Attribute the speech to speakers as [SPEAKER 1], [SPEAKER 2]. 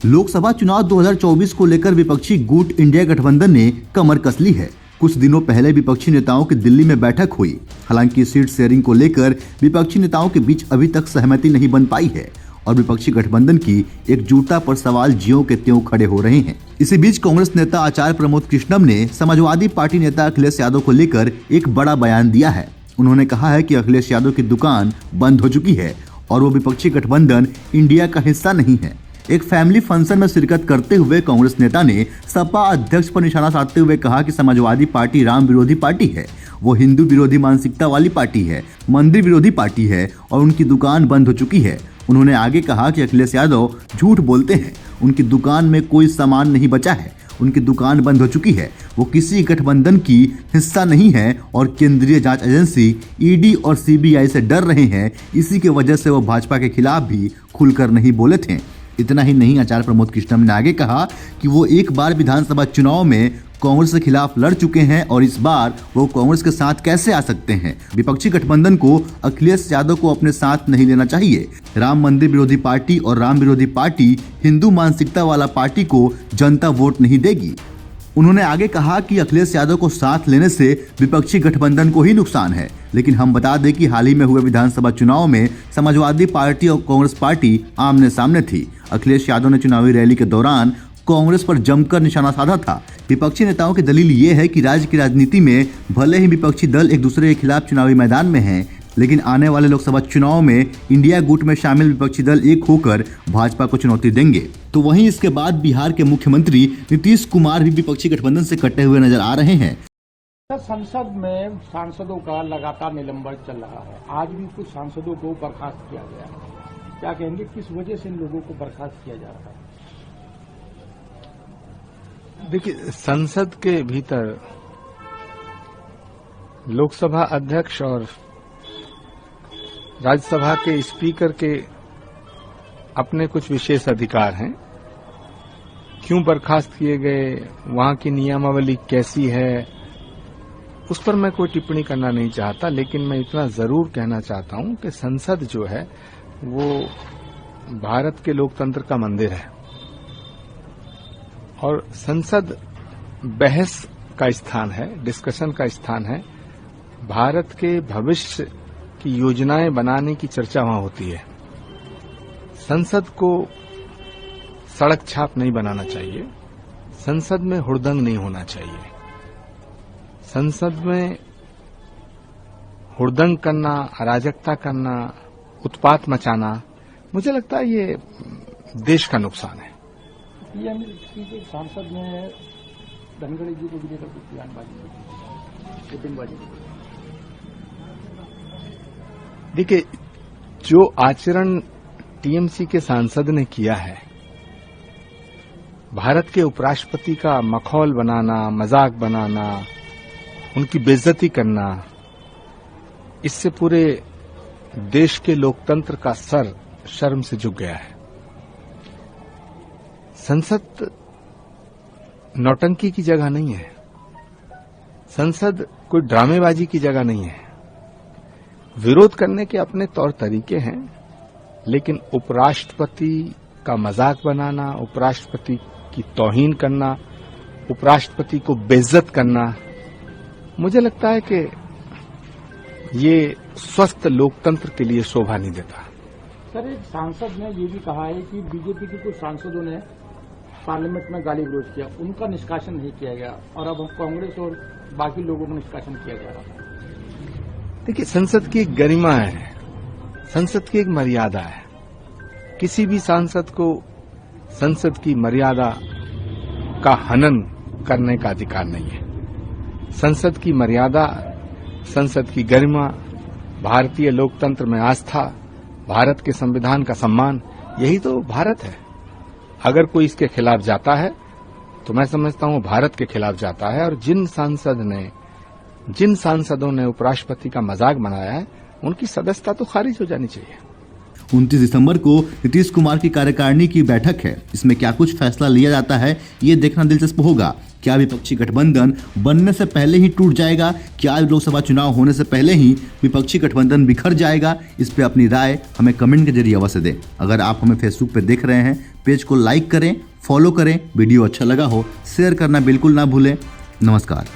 [SPEAKER 1] लोकसभा चुनाव 2024 को लेकर विपक्षी गुट इंडिया गठबंधन ने कमर कस ली है। कुछ दिनों पहले विपक्षी नेताओं की दिल्ली में बैठक हुई। हालांकि सीट शेयरिंग को लेकर विपक्षी नेताओं के बीच अभी तक सहमति नहीं बन पाई है और विपक्षी गठबंधन की एकजुटता पर सवाल ज्यों के त्यों खड़े हो रहे हैं। इसी बीच कांग्रेस नेता आचार्य प्रमोद कृष्णम ने समाजवादी पार्टी नेता अखिलेश यादव को लेकर एक बड़ा बयान दिया है। उन्होंने कहा है कि अखिलेश यादव की दुकान बंद हो चुकी है और वो विपक्षी गठबंधन इंडिया का हिस्सा नहीं है। एक फैमिली फंक्शन में शिरकत करते हुए कांग्रेस नेता ने सपा अध्यक्ष पर निशाना साधते हुए कहा कि समाजवादी पार्टी राम विरोधी पार्टी है, वो हिंदू विरोधी मानसिकता वाली पार्टी है, मंदिर विरोधी पार्टी है और उनकी दुकान बंद हो चुकी है। उन्होंने आगे कहा कि अखिलेश यादव झूठ बोलते हैं, उनकी दुकान में कोई सामान नहीं बचा है, उनकी दुकान बंद हो चुकी है, वो किसी गठबंधन की हिस्सा नहीं है और केंद्रीय जांच एजेंसी ईडी और सीबीआई से डर रहे हैं। इसी की वजह से वो भाजपा के खिलाफ भी खुलकर नहीं बोले थे। इतना ही नहीं, आचार्य प्रमोद कृष्णम ने आगे कहा कि वो एक बार विधानसभा चुनाव में कांग्रेस के खिलाफ लड़ चुके हैं और इस बार वो कांग्रेस के साथ कैसे आ सकते हैं। विपक्षी गठबंधन को अखिलेश यादव को अपने साथ नहीं लेना चाहिए। राम मंदिर विरोधी पार्टी और राम विरोधी पार्टी हिंदू मानसिकता वाला पार्टी को जनता वोट नहीं देगी। उन्होंने आगे कहा कि अखिलेश यादव को साथ लेने से विपक्षी गठबंधन को ही नुकसान है। लेकिन हम बता दें कि हाल ही में हुए विधानसभा चुनाव में समाजवादी पार्टी और कांग्रेस पार्टी आमने सामने थी। अखिलेश यादव ने चुनावी रैली के दौरान कांग्रेस पर जमकर निशाना साधा था। विपक्षी नेताओं की दलील ये है कि राज्य की राजनीति में भले ही विपक्षी दल एक दूसरे के खिलाफ चुनावी मैदान में हैं, लेकिन आने वाले लोकसभा चुनाव में इंडिया गुट में शामिल विपक्षी दल एक होकर भाजपा को चुनौती देंगे। तो वहीं इसके बाद बिहार के मुख्यमंत्री नीतीश कुमार भी विपक्षी गठबंधन से कटे हुए नजर आ रहे हैं।
[SPEAKER 2] संसद में सांसदों का लगातार निलंबन चल रहा है। आज भी कुछ सांसदों को बर्खास्त किया गया है। क्या कहेंगे, किस वजह से इन लोगों को बर्खास्त किया जा रहा है?
[SPEAKER 3] देखिए, संसद के भीतर लोकसभा अध्यक्ष और राज्यसभा के स्पीकर के अपने कुछ विशेष अधिकार हैं। क्यों बर्खास्त किए गए, वहां की नियमावली कैसी है, उस पर मैं कोई टिप्पणी करना नहीं चाहता। लेकिन मैं इतना जरूर कहना चाहता हूं कि संसद जो है वो भारत के लोकतंत्र का मंदिर है और संसद बहस का स्थान है, डिस्कशन का स्थान है। भारत के भविष्य की योजनाएं बनाने की चर्चा वहां होती है। संसद को सड़क छाप नहीं बनाना चाहिए, संसद में हुड़दंग नहीं होना चाहिए। संसद में हुड़दंग करना, अराजकता करना, उत्पात मचाना, मुझे लगता है ये देश का नुकसान है।
[SPEAKER 2] सांसद ने धनखड़ जी को भी लेकर कुछ बयानबाजी।
[SPEAKER 3] देखिए, जो आचरण टीएमसी के सांसद ने किया है, भारत के उपराष्ट्रपति का मखौल बनाना, मजाक बनाना, उनकी बेइज्जती करना, इससे पूरे देश के लोकतंत्र का सर शर्म से झुक गया है। संसद नौटंकी की जगह नहीं है, संसद कोई ड्रामेबाजी की जगह नहीं है। विरोध करने के अपने तौर तरीके हैं, लेकिन उपराष्ट्रपति का मजाक बनाना, उपराष्ट्रपति की तौहीन करना, उपराष्ट्रपति को बेइज्जत करना, मुझे लगता है कि ये स्वस्थ लोकतंत्र के लिए शोभा नहीं देता।
[SPEAKER 2] सर, एक सांसद ने ये भी कहा है कि बीजेपी के कुछ सांसदों ने पार्लियामेंट में गाली विरोध किया, उनका निष्कासन नहीं किया गया और अब कांग्रेस और बाकी लोगों का निष्कासन किया जा रहा है।
[SPEAKER 3] देखिए, संसद की एक गरिमा है, संसद की एक मर्यादा है। किसी भी सांसद को संसद की मर्यादा का हनन करने का अधिकार नहीं है। संसद की मर्यादा, संसद की गरिमा, भारतीय लोकतंत्र में आस्था, भारत के संविधान का सम्मान, यही तो भारत है। अगर कोई इसके खिलाफ जाता है तो मैं समझता हूं भारत के खिलाफ जाता है। और जिन सांसदों ने उपराष्ट्रपति का मजाक बनाया है, उनकी सदस्यता तो खारिज हो जानी चाहिए।
[SPEAKER 1] 29 दिसंबर को नीतीश कुमार की कार्यकारिणी की बैठक है। इसमें क्या कुछ फैसला लिया जाता है ये देखना दिलचस्प होगा। क्या विपक्षी गठबंधन बनने से पहले ही टूट जाएगा? क्या लोकसभा चुनाव होने से पहले ही विपक्षी गठबंधन बिखर जाएगा? इस पे अपनी राय हमें कमेंट के जरिए अवश्य दें। अगर आप हमें फेसबुक पे देख रहे हैं, पेज को लाइक करें, फॉलो करें। वीडियो अच्छा लगा हो शेयर करना बिल्कुल ना भूलें। नमस्कार।